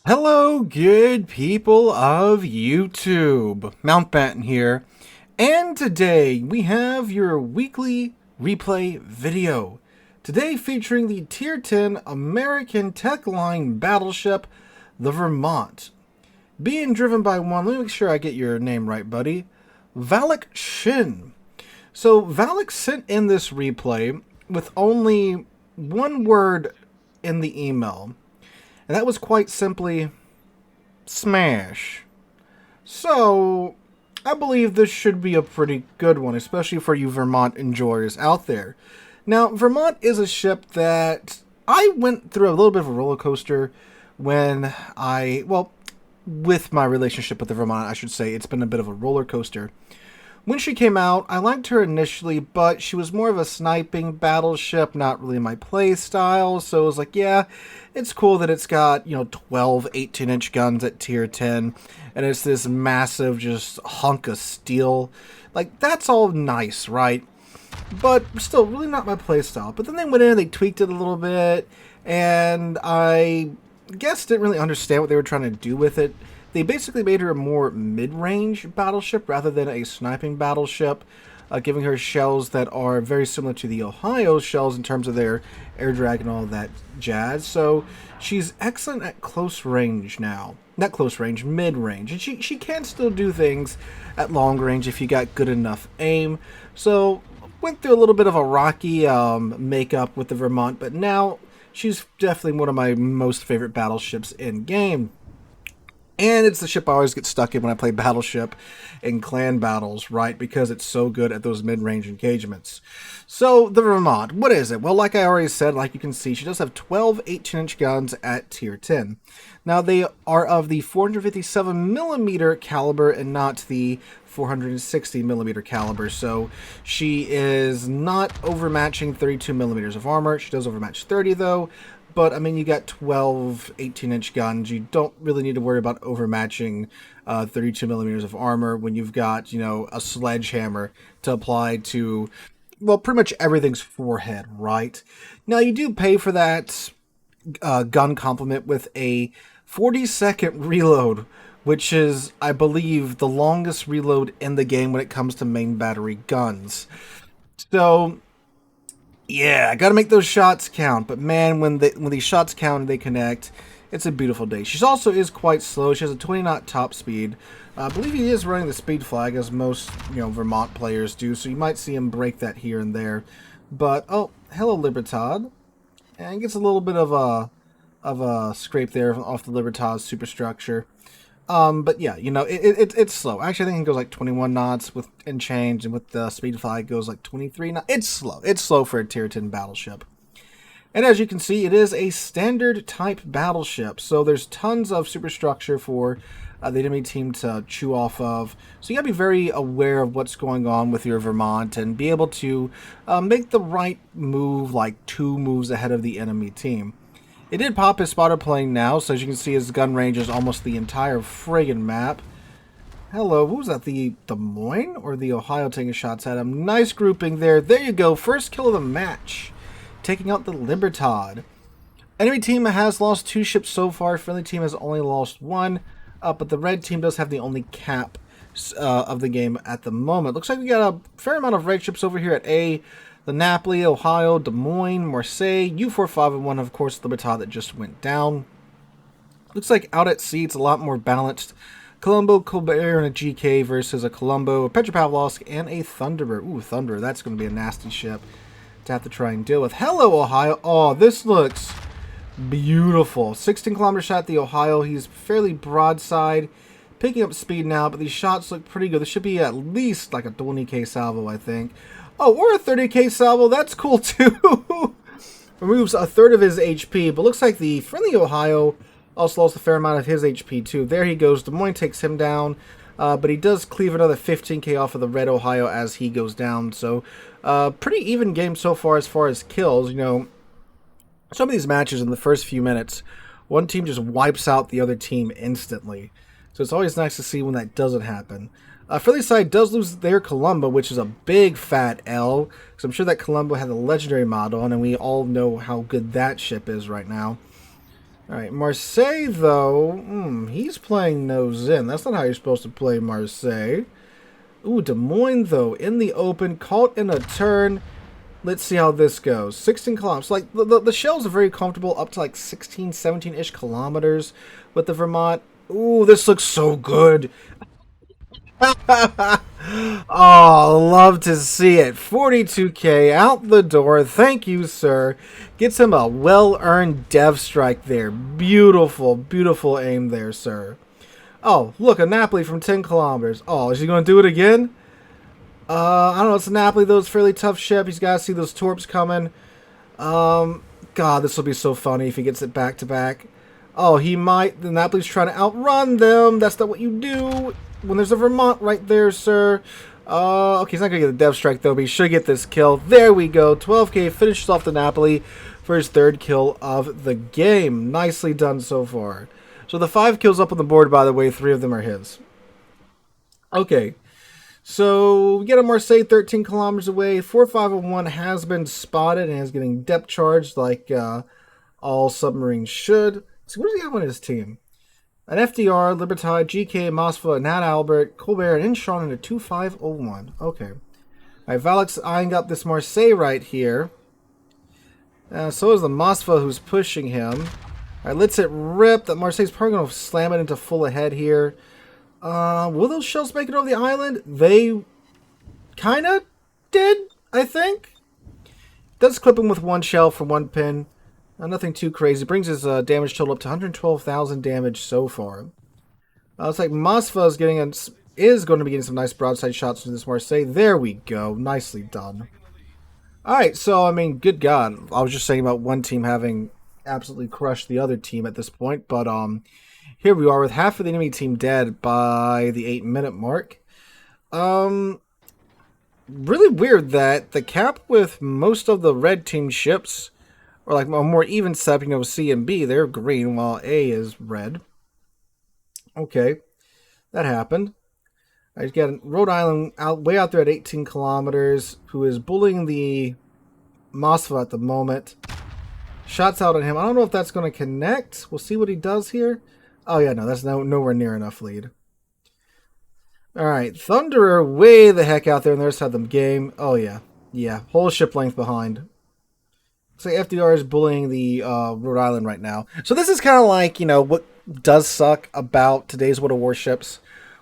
Hello, good people of YouTube. Mountbatten here, and today we have your weekly replay video. Today featuring the Tier 10 American tech line battleship, the Vermont. Being driven by one, let me make sure I get your name right, buddy. Valak Shin. So Valak sent in this replay with only one word in the email. And that was quite simply smash. So, I believe this should be a pretty good one, especially for you Vermont enjoyers out there. Now, Vermont is a ship that I went through a little bit of a roller coaster when with my relationship with the Vermont, I should say. It's been a bit of a roller coaster. When she came out, I liked her initially, but she was more of a sniping battleship, not really my play style. So it was like, yeah, it's cool that it's got, 12 18-inch guns at tier 10, and it's this massive just hunk of steel. Like, that's all nice, right? But still, really not my play style. But then they went in and they tweaked it a little bit, and I guess didn't really understand what they were trying to do with it. They basically made her a more mid-range battleship rather than a sniping battleship, giving her shells that are very similar to the Ohio shells in terms of their air drag and all that jazz. So she's excellent at close range now. Not close range, mid-range. And she can still do things at long range if you got good enough aim. So went through a little bit of a rocky makeup with the Vermont, but now she's definitely one of my most favorite battleships in game. And it's the ship I always get stuck in when I play Battleship in clan battles, right? Because it's so good at those mid-range engagements. So, the Vermont, what is it? Well, like I already said, like you can see, she does have 12 18-inch guns at tier 10. Now, they are of the 457mm caliber and not the 460mm caliber. So, she is not overmatching 32mm of armor. She does overmatch 30, though. But, I mean, you got 12 18-inch guns. You don't really need to worry about overmatching 32mm of armor when you've got, a sledgehammer to apply to, well, pretty much everything's forehead, right? Now, you do pay for that gun complement with a 40-second reload, which is, I believe, the longest reload in the game when it comes to main battery guns. So, yeah, I gotta make those shots count. But man, when these shots count and they connect, it's a beautiful day. She also is quite slow. She has a 20-knot top speed. I believe he is running the speed flag, as most Vermont players do. So you might see him break that here and there. But oh, hello Libertad, and gets a little bit of a scrape there off the Libertad's superstructure. But yeah, it's slow. Actually, I think it goes like 21 knots and change, and with the speed flag it goes like 23 knots. It's slow. It's slow for a tier 10 battleship. And as you can see, it is a standard type battleship. So there's tons of superstructure for the enemy team to chew off of. So you gotta be very aware of what's going on with your Vermont and be able to make the right move, like 2 moves ahead of the enemy team. It did pop his spotter plane now, so as you can see, his gun range is almost the entire friggin' map. Hello, what was that, the Des Moines or the Ohio taking shots at him? Nice grouping there. There you go, first kill of the match, taking out the Libertad. Enemy team has lost 2 ships so far. Friendly team has only lost 1, but the red team does have the only cap of the game at the moment. Looks like we got a fair amount of red ships over here at A. The Napoli, Ohio, Des Moines, Marseille, U451, of course, the Libertad that just went down. Looks like out at sea, it's a lot more balanced. Colombo, Colbert, and a GK versus a Colombo, a Petropavlovsk, and a Thunderbird. Ooh, Thunder, that's going to be a nasty ship to have to try and deal with. Hello, Ohio. Oh, this looks beautiful. 16-kilometer shot at the Ohio. He's fairly broadside, picking up speed now, but these shots look pretty good. This should be at least like a 20k salvo, I think. Oh, or a 30k salvo, that's cool too. Removes a third of his HP, but looks like the friendly Ohio also lost a fair amount of his HP too. There he goes, Des Moines takes him down, but he does cleave another 15k off of the red Ohio as he goes down. So, pretty even game so far as kills. Some of these matches in the first few minutes, one team just wipes out the other team instantly. So it's always nice to see when that doesn't happen. Friendly side does lose their Colombo, which is a big fat L, because I'm sure that Colombo had a legendary model, and we all know how good that ship is right now. Alright, Marseille, though, he's playing nose in. That's not how you're supposed to play Marseille. Ooh, Des Moines, though, in the open, caught in a turn. Let's see how this goes. 16 kilometers. Like, the shells are very comfortable, up to like 16, 17-ish kilometers with the Vermont. Ooh, this looks so good. Oh, love to see it. 42k out the door. Thank you, sir. Gets him a well-earned dev strike there. Beautiful, beautiful aim there, sir. Oh, look, a Napoli from 10 kilometers. Oh, is he going to do it again? I don't know. It's a Napoli, though. It's a fairly tough ship. He's got to see those torps coming. God, this will be so funny if he gets it back-to-back. Oh, he might. The Napoli's trying to outrun them. That's not what you do when there's a Vermont right there, sir. Okay, he's not going to get the dev strike, though, but he should get this kill. There we go. 12k finishes off the Napoli for his third kill of the game. Nicely done so far. So the 5 kills up on the board, by the way, 3 of them are his. Okay. So we get a Marseille 13 kilometers away. 4501 has been spotted and is getting depth charged like all submarines should. So what does he have on his team? An FDR, Libertad, GK, Mosfa, Nat Albert, Colbert, and Inchon in a 2501. Okay. All right, Valak's eyeing up this Marseille right here. So is the Mosfa who's pushing him. All right, let's it rip. That Marseille's probably going to slam it into full ahead here. Will those shells make it over the island? They kind of did, I think. Does clip him with 1 shell for 1 pin. Nothing too crazy. Brings his damage total up to 112,000 damage so far. Looks like Mosfa is going to be getting some nice broadside shots from this Marseille. There we go. Nicely done. Alright, so, I mean, good God. I was just saying about one team having absolutely crushed the other team at this point, but here we are with half of the enemy team dead by the 8-minute mark. Really weird that the cap with most of the red team ships, or like a more even setup, you know, C and B, they're green while A is red. Okay, that happened. I got Rhode Island way out there at 18 kilometers, who is bullying the Mosfa at the moment. Shots out on him. I don't know if that's going to connect. We'll see what he does here. Oh yeah, no, that's nowhere near enough lead. Alright, Thunderer way the heck out there on their side of the game. Oh yeah, yeah, whole ship length behind. So FDR is bullying the Rhode Island right now. So this is kind of like, you know, what does suck about today's World of Warships,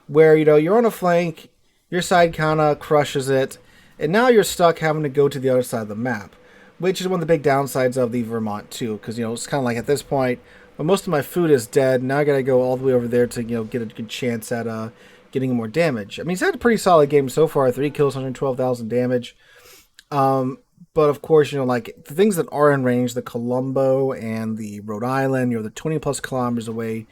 where, you know, you're on a flank, your side kind of crushes it, and now you're stuck having to go to the other side of the map, which is one of the big downsides of the Vermont too, because, you know, it's kind of like at this point, when most of my food is dead, now I gotta go all the way over there to, you know, get a good chance at getting more damage. I mean, he's had a pretty solid game so far. 3 kills, 112,000 damage. But of course, you know, like the things that are in range, the Colombo and the Rhode Island, you know, the 20 plus kilometers away,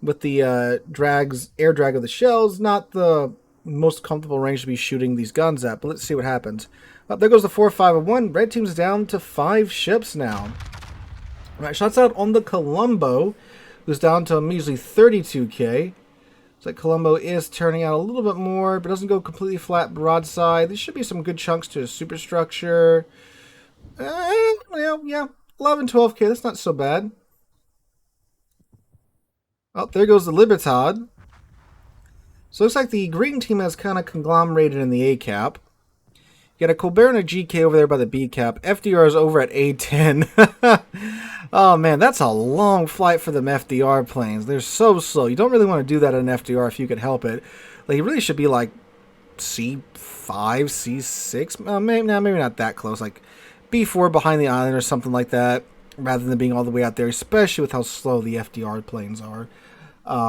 with the air drag of the shells, not the most comfortable range to be shooting these guns at. But let's see what happens. There goes the 4-5-1. Red team's down to 5 ships now. All right, shots out on the Colombo, who's down to a measly 32k. So Colombo is turning out a little bit more, but doesn't go completely flat broadside. There should be some good chunks to his superstructure. Yeah, 11, 12k. That's not so bad. Oh, there goes the Libertad. So it looks like the green team has kind of conglomerated in the A cap. You got a Colbert and a GK over there by the B cap. FDR is over at A10. Oh man, that's a long flight for them FDR planes. They're so slow. You don't really want to do that at an FDR if you could help it. Like, it really should be like C5, C6. Maybe not that close. Like B4 behind the island or something like that, rather than being all the way out there, especially with how slow the FDR planes are.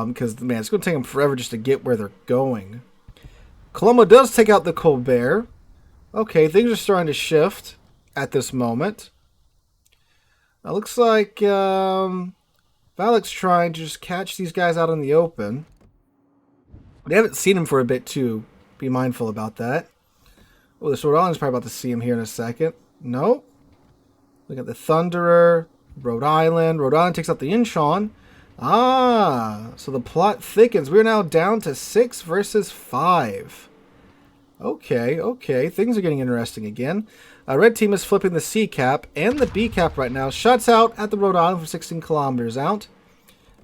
Because, man, it's going to take them forever just to get where they're going. Colombo does take out the Colbert. Okay, things are starting to shift at this moment. It looks like Valak's trying to just catch these guys out in the open. They haven't seen him for a bit, too. Be mindful about that. Oh, this Rhode Island's probably about to see him here in a second. Nope. Look at the Thunderer. Rhode Island. Rhode Island takes out the Inchon. Ah, so the plot thickens. We're now down to 6 versus 5. Okay. Things are getting interesting again. Red team is flipping the C cap and the B cap right now. Shots out at the Rhode Island from 16 kilometers out.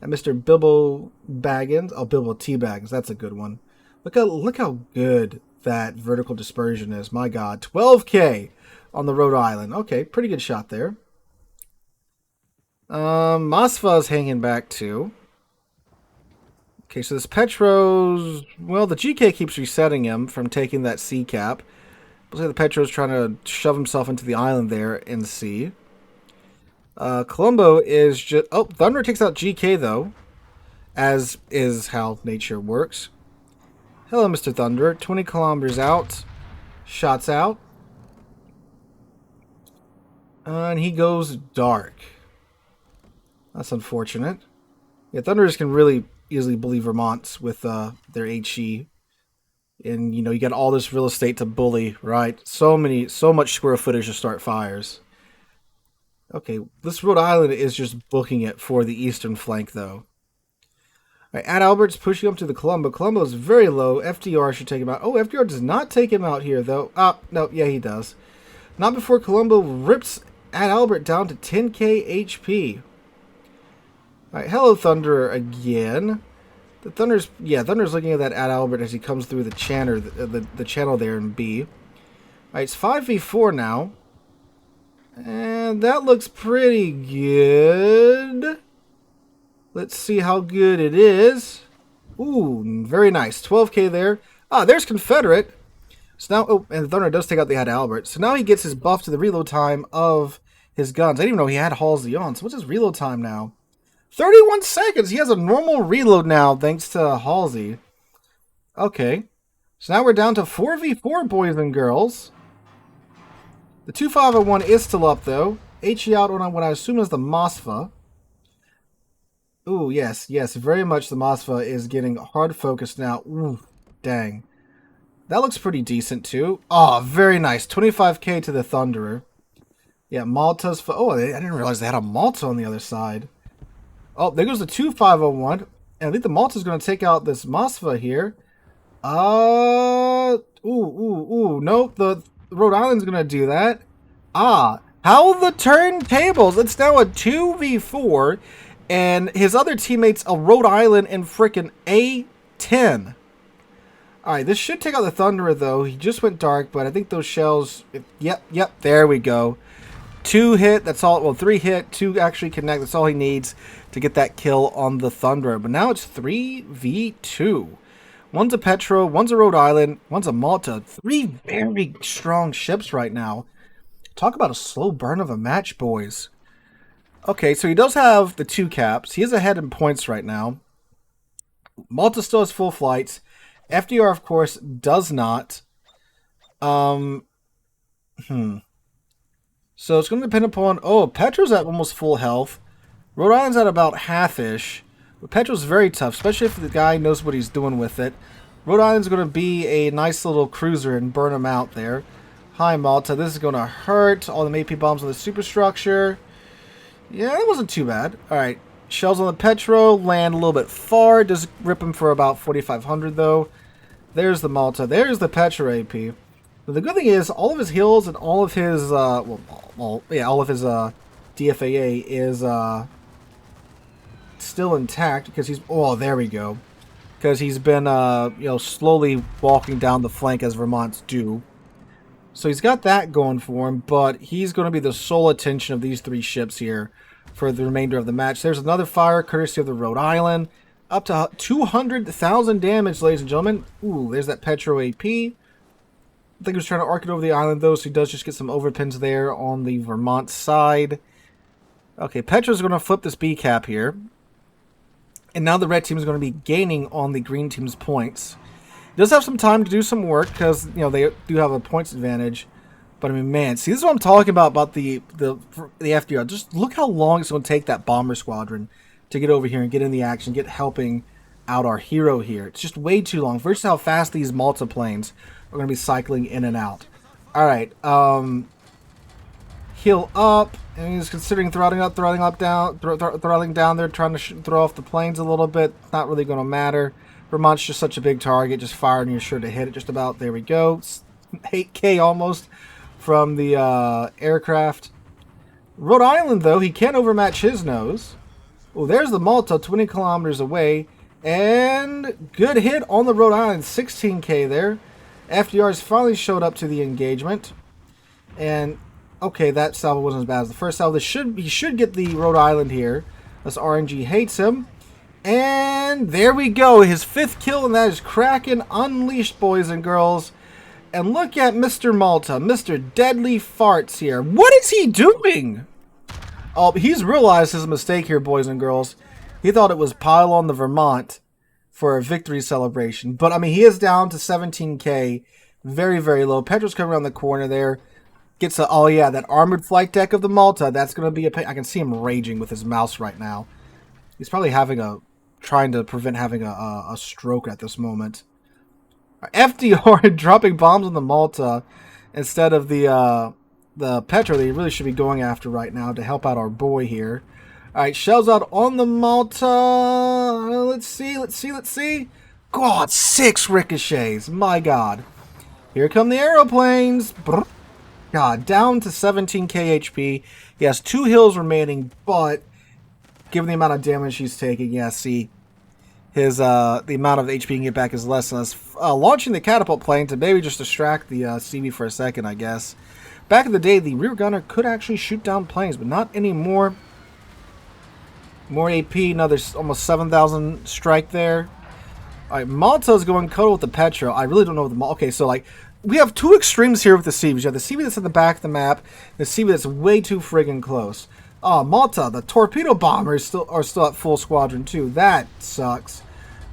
And Mr. Bilbo Baggins. Oh, Bilbo T. Baggins. That's a good one. Look how good that vertical dispersion is. My God. 12K on the Rhode Island. Okay, pretty good shot there. Mosfa's hanging back too. Okay, so this Petro's... Well, the GK keeps resetting him from taking that C cap. Looks like the Petro's trying to shove himself into the island there in C. Colombo is just... Oh, Thunder takes out GK, though. As is how nature works. Hello, Mr. Thunder. 20 kilometers out. Shots out. And he goes dark. That's unfortunate. Yeah, Thunders can really easily bully Vermonts with their HE. And, you know, you got all this real estate to bully, right? So much square footage to start fires. Okay, this Rhode Island is just booking it for the eastern flank, though. All right, Ad Albert's pushing up to the Colombo. Colombo is very low. FDR should take him out. Oh, FDR does not take him out here, though. Ah, no, yeah, he does. Not before Colombo rips Ad Albert down to 10k HP. All right, hello, Thunderer again. The Thunder's looking at that Ad Albert as he comes through the channel there in B. All right, it's 5v4 now. And that looks pretty good. Let's see how good it is. Ooh, very nice. 12k there. Ah, there's Confederate. So now, oh, and the Thunder does take out the Ad Albert. So now he gets his buff to the reload time of his guns. I didn't even know he had Halsey on. So what's his reload time now? 31 seconds. He has a normal reload now thanks to Halsey. Okay. So now we're down to 4v4, boys and girls. The 2501 is still up, though. HE out on what I assume is the Mosfa. Ooh, yes, very much the Mosfa is getting hard focused now. Ooh, dang. That looks pretty decent, too. Oh, very nice. 25k to the Thunderer. Yeah, Malta's... Oh, I didn't realize they had a Malta on the other side. Oh, there goes the 2501. And I think the Malta's going to take out this Mosfa here. Nope, the Rhode Island's going to do that. Ah, how the turntables. It's now a 2v4. And his other teammates, a Rhode Island and frickin' A10. Alright, this should take out the Thunderer, though. He just went dark, but I think those shells... Yep, there we go. 2 hit, that's all... Well, 3 hit, 2 actually connect. That's all he needs to get that kill on the Thunderer. But now it's 3v2. One's a Petro, one's a Rhode Island, one's a Malta. 3 very strong ships right now. Talk about a slow burn of a match, boys. Okay, so he does have the 2 caps. He is ahead in points right now. Malta still has full flights. FDR, of course, does not. So it's going to depend upon... Oh, Petro's at almost full health. Rhode Island's at about half-ish. But Petro's very tough, especially if the guy knows what he's doing with it. Rhode Island's going to be a nice little cruiser and burn him out there. Hi, Malta. This is going to hurt. All the AP bombs on the superstructure. Yeah, that wasn't too bad. Alright, shells on the Petro, land a little bit far. Does rip him for about 4,500 though. There's the Malta. There's the Petro AP. But the good thing is, all of his heals and all of his, all of his DFAA is still intact because he's... Oh, there we go. Because he's been, slowly walking down the flank as Vermonts do. So he's got that going for him, but he's going to be the sole attention of these 3 ships here for the remainder of the match. There's another fire, courtesy of the Rhode Island. Up to 200,000 damage, ladies and gentlemen. Ooh, there's that Petro AP. I think he was trying to arc it over the island, though, so he does just get some overpins there on the Vermont side. Okay, Petro's going to flip this B cap here. And now the red team is going to be gaining on the green team's points. Does have some time to do some work because, you know, they do have a points advantage. But, I mean, man, see, this is what I'm talking about the FDR. Just look how long it's going to take that bomber squadron to get over here and get in the action, get helping out our hero here. It's just way too long versus how fast these Malta planes are going to be cycling in and out. All right, heal up, and he's considering throttling down there, trying to throw off the planes a little bit. Not really going to matter. Vermont's just such a big target, just fire and you're sure to hit it just about. There we go. 8k almost from the aircraft. Rhode Island, though, he can't overmatch his nose. Oh, there's the Malta, 20 kilometers away. And good hit on the Rhode Island, 16K there. FDR's finally showed up to the engagement. And, okay, that salvo wasn't as bad as the first salvo. He should get the Rhode Island here. This RNG hates him. And there we go. His 5th kill, and that is Kraken Unleashed, boys and girls. And look at Mr. Malta, Mr. Deadly Farts here. What is he doing? Oh, he's realized his mistake here, boys and girls. He thought it was pile on the Vermont for a victory celebration. But, I mean, he is down to 17K. Very, very low. Petro's coming around the corner there. Gets a, oh yeah, that armored flight deck of the Malta. That's going to be a pain. I can see him raging with his mouse right now. He's probably trying to prevent having a stroke at this moment. FDR dropping bombs on the Malta instead of the Petro that he really should be going after right now to help out our boy here. Alright, shells out on the Malta. Let's see. God, 6 ricochets. My God. Here come the aeroplanes. God, down to 17k HP. He has 2 hills remaining, but given the amount of damage he's taking, yeah, see, his the amount of HP he can get back is less and less. Launching the catapult plane to maybe just distract the CV for a second, I guess. Back in the day, the rear gunner could actually shoot down planes, but not anymore. More AP, another almost 7,000 strike there. Alright, Malta's going cuddle with the Petro. I really don't know what the Malta... Okay, so, like, we have 2 extremes here with the CVs. You have the CV that's in the back of the map, and the CV that's way too friggin' close. Oh, Malta, the torpedo bombers are still at full squadron, too. That sucks.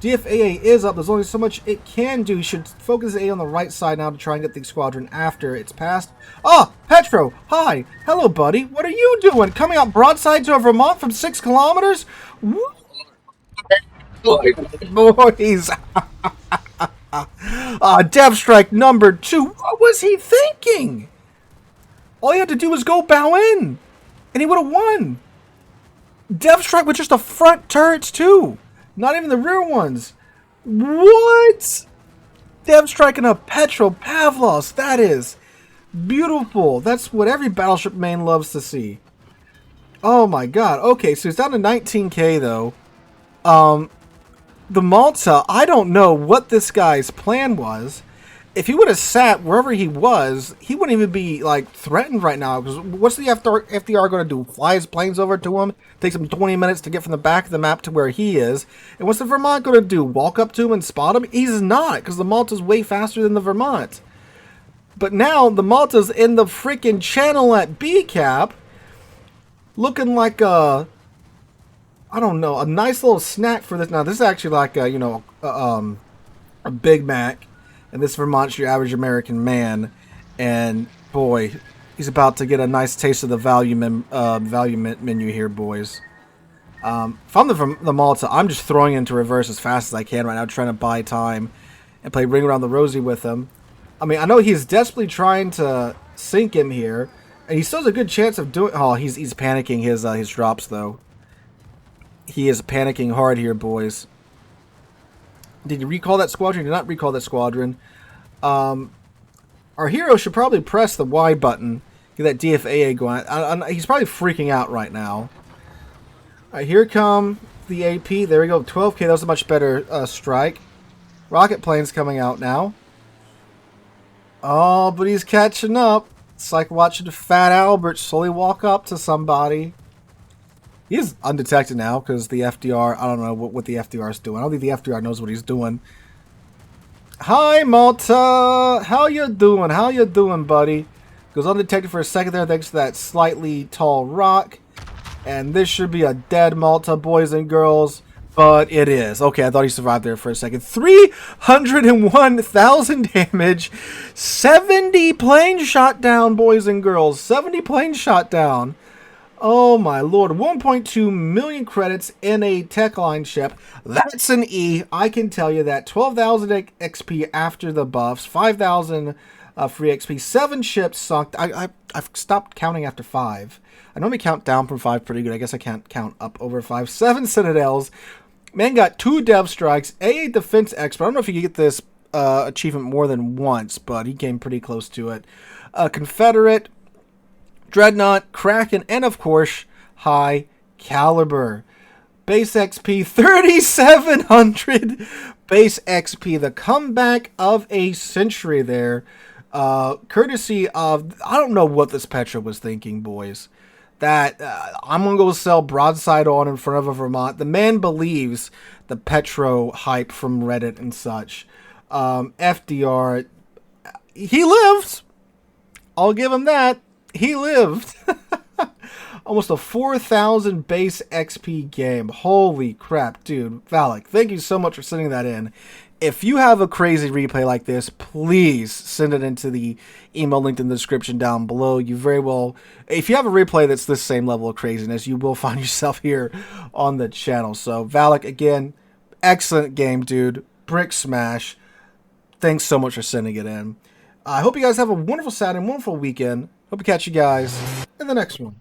DFAA is up. There's only so much it can do. You should focus A on the right side now to try and get the squadron after it's passed. Oh, Petro! Hi! Hello, buddy. What are you doing? Coming out broadside to a Vermont from 6 kilometers? Boys! Dev strike number 2. What was he thinking? All he had to do was go bow in, and he would have won. Dev strike with just the front turrets, too. Not even the rear ones. What? Dev striking a Petro Pavlos. That is beautiful. That's what every Battleship main loves to see. Oh my God. Okay, so he's down to 19k though. The Malta, I don't know what this guy's plan was. If he would have sat wherever he was, he wouldn't even be, like, threatened right now. Because what's the FDR going to do? Fly his planes over to him? Takes him 20 minutes to get from the back of the map to where he is. And what's the Vermont going to do? Walk up to him and spot him? He's not, because the Malta's way faster than the Vermont. But now, the Malta's in the freaking channel at B-cap, looking like a... I don't know, a nice little snack for this. Now, this is actually like a, you know, a Big Mac. And this Vermont's your average American man. And, boy, he's about to get a nice taste of the value menu here, boys. If I'm the Malta, I'm just throwing into reverse as fast as I can right now, trying to buy time and play Ring Around the Rosie with him. I mean, I know he's desperately trying to sink him here. And he still has a good chance of doing... Oh, he's panicking his drops, though. He is panicking hard here, boys. Did you recall that squadron? Did not recall that squadron. Our hero should probably press the Y button. Get that DFAA going. He's probably freaking out right now. Alright, here come the AP. There we go. 12k. That was a much better strike. Rocket plane's coming out now. Oh, but he's catching up. It's like watching Fat Albert slowly walk up to somebody. He's undetected now because the FDR, I don't know what the FDR is doing. I don't think the FDR knows what he's doing. Hi, Malta. How you doing? How you doing, buddy? Goes undetected for a second there thanks to that slightly tall rock. And this should be a dead Malta, boys and girls. But it is. Okay, I thought he survived there for a second. 301,000 damage. 70 planes shot down, boys and girls. 70 planes shot down. Oh my lord, 1.2 million credits in a tech line ship. That's an E, I can tell you that. 12,000 XP after the buffs, 5,000 free XP, 7 ships sunk. I've stopped counting after 5. I normally count down from 5 pretty good. I guess I can't count up over 5. 7 citadels. Man got 2 dev strikes, a defense expert. I don't know if you can get this achievement more than once, but he came pretty close to it. Confederate, Dreadnought, Kraken, and of course, High Caliber. base XP, 3,700 base XP. The comeback of a century there. Courtesy of, I don't know what this Petra was thinking, boys. That I'm going to go sell broadside on in front of a Vermont. The man believes the Petro hype from Reddit and such. FDR, he lived. I'll give him that. He lived. Almost a 4,000 base XP game. Holy crap, dude. Valak, thank you so much for sending that in. If you have a crazy replay like this, please send it into the email linked in the description down below. You very well, if you have a replay that's this same level of craziness, you will find yourself here on the channel. So, Valak, again, excellent game, dude. Brick smash. Thanks so much for sending it in. I hope you guys have a wonderful Saturday, wonderful weekend. Hope to catch you guys in the next one.